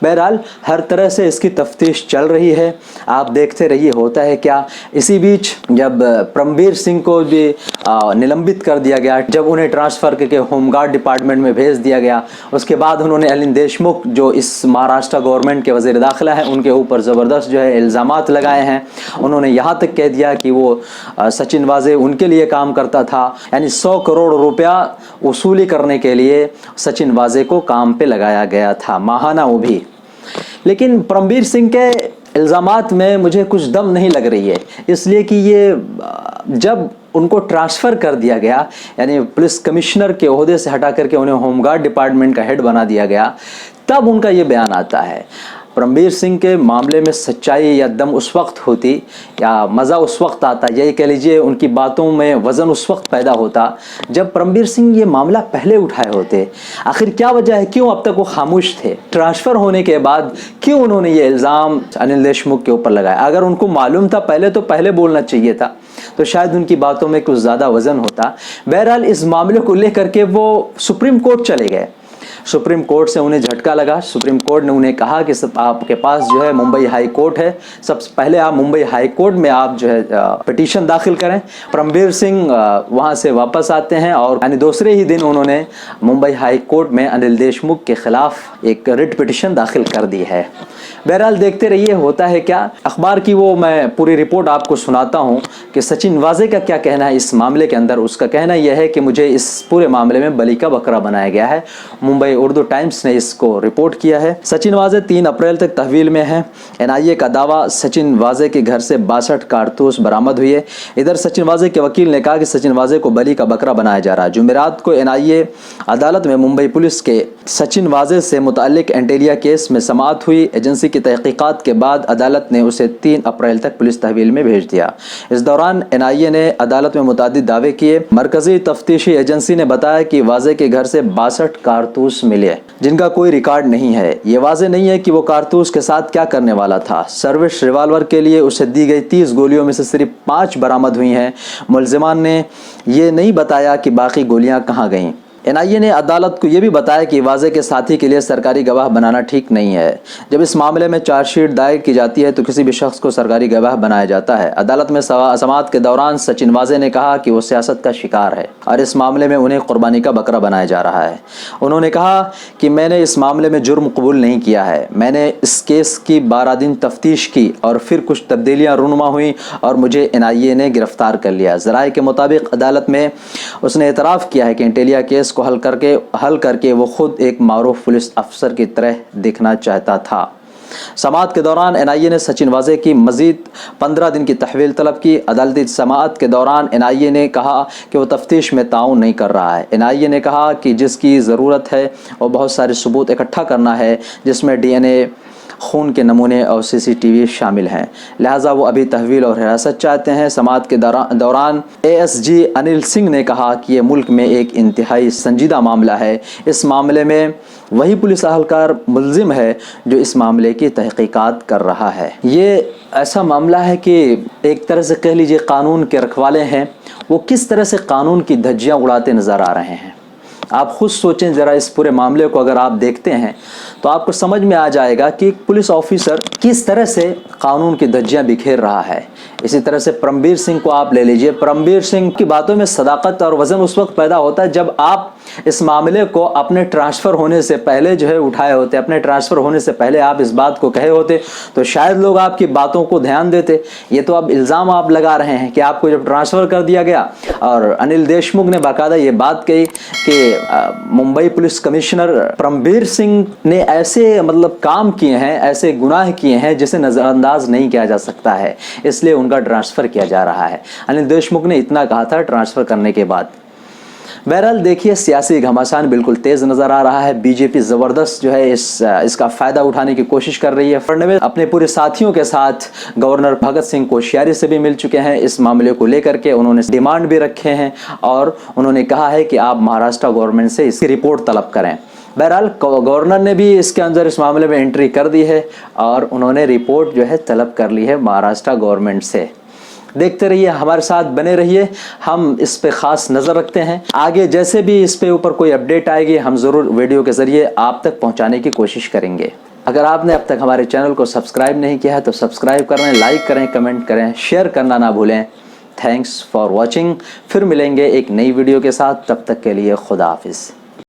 बहरहाल हर तरह से इसकी तफ्तीश चल रही है, आप देखते रहिए होता है क्या। इसी बीच जब परमबीर सिंह को भी निलंबित कर दिया गया, जब उन्हें ट्रांसफ़र करके होमगार्ड डिपार्टमेंट में भेज दिया गया, उसके बाद उन्होंने अनिल देशमुख जो इस महाराष्ट्र गवर्नमेंट के वज़ीर दाखिला है उनके ऊपर ज़बरदस्त जो है इल्ज़ामात लगाए हैं। उन्होंने यहाँ तक कह दिया कि वो सचिन वाजे उनके लिए काम करता था, यानी 100 करोड़ रुपया वसूली करने के लिए सचिन वाजे को काम पे लगाया गया था, माहाना वो भी। लेकिन परमबीर सिंह के इल्ज़ामात में मुझे कुछ दम नहीं लग रही है, इसलिए कि ये जब उनको ट्रांसफ़र कर दिया गया, यानी पुलिस कमिश्नर के ओहदे से हटा करके उन्हें होमगार्ड डिपार्टमेंट का हेड बना दिया गया, तब उनका ये बयान आता है। परमबीर सिंह के मामले में सच्चाई या दम उस वक्त होती या मज़ा उस वक्त आता, यही कह लीजिए उनकी बातों में वज़न उस वक्त पैदा होता जब परमबीर सिंह ये मामला पहले उठाए होते। आखिर क्या वजह है, क्यों अब तक वो खामोश थे? ट्रांसफ़र होने के बाद क्यों उन्होंने ये इल्ज़ाम अनिल देशमुख के ऊपर लगाया? अगर उनको मालूम था पहले तो पहले बोलना चाहिए था, तो शायद उनकी बातों में कुछ ज़्यादा वज़न होता। बहरहाल इस मामले को लेकर के वो सुप्रीम कोर्ट चले गए। सुप्रीम कोर्ट से उन्हें झटका लगा। सुप्रीम कोर्ट ने उन्हें कहा कि सब आपके पास जो है मुंबई हाई कोर्ट है, सबसे पहले आप मुंबई हाई कोर्ट में आप जो है पिटीशन दाखिल करें। परमबीर सिंह वहां से वापस आते हैं और यानी दूसरे ही दिन उन्होंने मुंबई हाई कोर्ट में अनिल देशमुख के खिलाफ एक रिट पिटीशन दाखिल कर दी है। बहरहाल देखते रहिए होता है क्या। अखबार की वो मैं पूरी रिपोर्ट आपको सुनाता हूँ कि सचिन वाजे का क्या कहना है इस मामले के अंदर। उसका कहना यह है कि मुझे इस पूरे मामले में बलि का बकरा बनाया गया है। मुंबई उर्दू टाइम्स ने इसको रिपोर्ट किया है। सचिन वाजे 3 अप्रैल तक तहवील में है। एनआईए का दावा, सचिन वाजे के घर से 62 कारतूस बरामद हुई है। इधर सचिन वाजे के वकील ने कहा कि सचिन वाजे को बलि का बकरा बनाया जा रहा है। जुमेरात को एनआईए अदालत में मुंबई पुलिस के सचिन वाजे से मुताल्लिक एंटेलिया केस में समाअत हुई। एजेंसी की तहकीकात के बाद अदालत ने उसे 3 अप्रैल तक पुलिस तहवील में भेज दिया। इस दौरान एनआईए ने अदालत में मुतादिद दावे किए। मरकजी तफ्तीशी एजेंसी ने बताया कि वाजे के घर से 62 कारतूस मिले जिनका कोई रिकॉर्ड नहीं है। ये वाजे नहीं है कि वो कारतूस के साथ क्या करने वाला था। सर्विस रिवाल्वर के लिए उसे दी गई 30 गोलियों में से सिर्फ 5 बरामद हुई हैं। मुल्जिमान ने ये नहीं बताया कि बाकी गोलियां कहाँ गईं। एनआईए ने अदालत को यह भी बताया कि वाजे के साथी के लिए सरकारी गवाह बनाना ठीक नहीं है। जब इस मामले में चार्जशीट दायर की जाती है तो किसी भी शख्स को सरकारी गवाह बनाया जाता है। अदालत में समाअत के दौरान सचिन वाजे ने कहा कि वो सियासत का शिकार है और इस मामले में उन्हें कुर्बानी का बकरा बनाया जा रहा है। उन्होंने कहा कि मैंने इस मामले में जुर्म कबूल नहीं किया है। मैंने इस केस की 12 दिन तफ्तीश की और फिर कुछ तब्दीलियाँ रूनुमा हुई और मुझे एनआईए ने गिरफ्तार कर लिया। ज़राए के मुताबिक अदालत में उसने एतराफ़ किया है कि एंटेलिया केस को हल करके वो खुद एक मारूफ पुलिस अफसर की तरह दिखना चाहता था। समाअत के दौरान एनआईए ने सचिन वाजे की मजीद 15 दिन की तहवील तलब की। अदालती समाअत के दौरान एनआईए ने कहा कि वो तफ्तीश में ताउन नहीं कर रहा है। एनआईए ने कहा कि जिसकी ज़रूरत है वो बहुत सारे सबूत इकट्ठा करना है जिसमें डीएनए, खून के नमूने और सीसीटीवी शामिल हैं, लिहाजा वो अभी तहवील और हिरासत चाहते हैं। समाअत के दौरान एएसजी अनिल सिंह ने कहा कि ये मुल्क में एक इंतहाई संजीदा मामला है। इस मामले में वही पुलिस अहलकार मुल्जिम है जो इस मामले की तहकीकात कर रहा है। ये ऐसा मामला है कि एक तरह से कह लीजिए कानून के रखवाले हैं, वो किस तरह से कानून की धज्जियाँ उड़ाते नज़र आ रहे हैं। आप खुद सोचें ज़रा, इस पूरे मामले को अगर आप देखते हैं तो आपको समझ में आ जाएगा कि पुलिस ऑफिसर किस तरह से कानून की धज्जियां बिखेर रहा है। इसी तरह से परमबीर सिंह को आप ले लीजिए। परमबीर सिंह की बातों में सदाकत और वज़न उस वक्त पैदा होता है जब आप इस मामले को अपने ट्रांसफ़र होने से पहले जो है उठाए होते, अपने ट्रांसफ़र होने से पहले आप इस बात को कहे होते तो शायद लोग आपकी बातों को ध्यान देते। ये तो अब इल्ज़ाम आप लगा रहे हैं कि आपको जब ट्रांसफ़र कर दिया गया, और अनिल देशमुख ने बाकायदा ये बात कही कि मुंबई पुलिस कमिश्नर परमबीर सिंह ने ऐसे मतलब काम किए हैं, ऐसे गुनाह किए हैं जिसे नज़रअंदाज नहीं किया जा सकता है, इसलिए उनका ट्रांसफ़र किया जा रहा है। अनिल देशमुख ने इतना कहा था ट्रांसफ़र करने के बाद। बहरहाल देखिए, सियासी घमासान बिल्कुल तेज़ नज़र आ रहा है। बीजेपी ज़बरदस्त जो है इसका फ़ायदा उठाने की कोशिश कर रही है। फडणवीस अपने पूरे साथियों के साथ गवर्नर भगत सिंह कोश्यारी से भी मिल चुके हैं। इस मामले को लेकर के उन्होंने डिमांड भी रखे हैं और उन्होंने कहा है कि आप महाराष्ट्र गवर्नमेंट से इसकी रिपोर्ट तलब करें। बहरहाल गवर्नर ने भी इसके अंदर इस मामले में एंट्री कर दी है और उन्होंने रिपोर्ट जो है तलब कर ली है महाराष्ट्र गवर्नमेंट से। देखते रहिए, हमारे साथ बने रहिए, हम इस पे ख़ास नज़र रखते हैं। आगे जैसे भी इस पे ऊपर कोई अपडेट आएगी हम ज़रूर वीडियो के ज़रिए आप तक पहुंचाने की कोशिश करेंगे। अगर आपने अब तक हमारे चैनल को सब्सक्राइब नहीं किया है तो सब्सक्राइब करें, लाइक करें, कमेंट करें, शेयर करना ना भूलें। Thanks for watching. फिर मिलेंगे एक नई वीडियो के साथ, तब तक के लिए खुदा हाफिज़।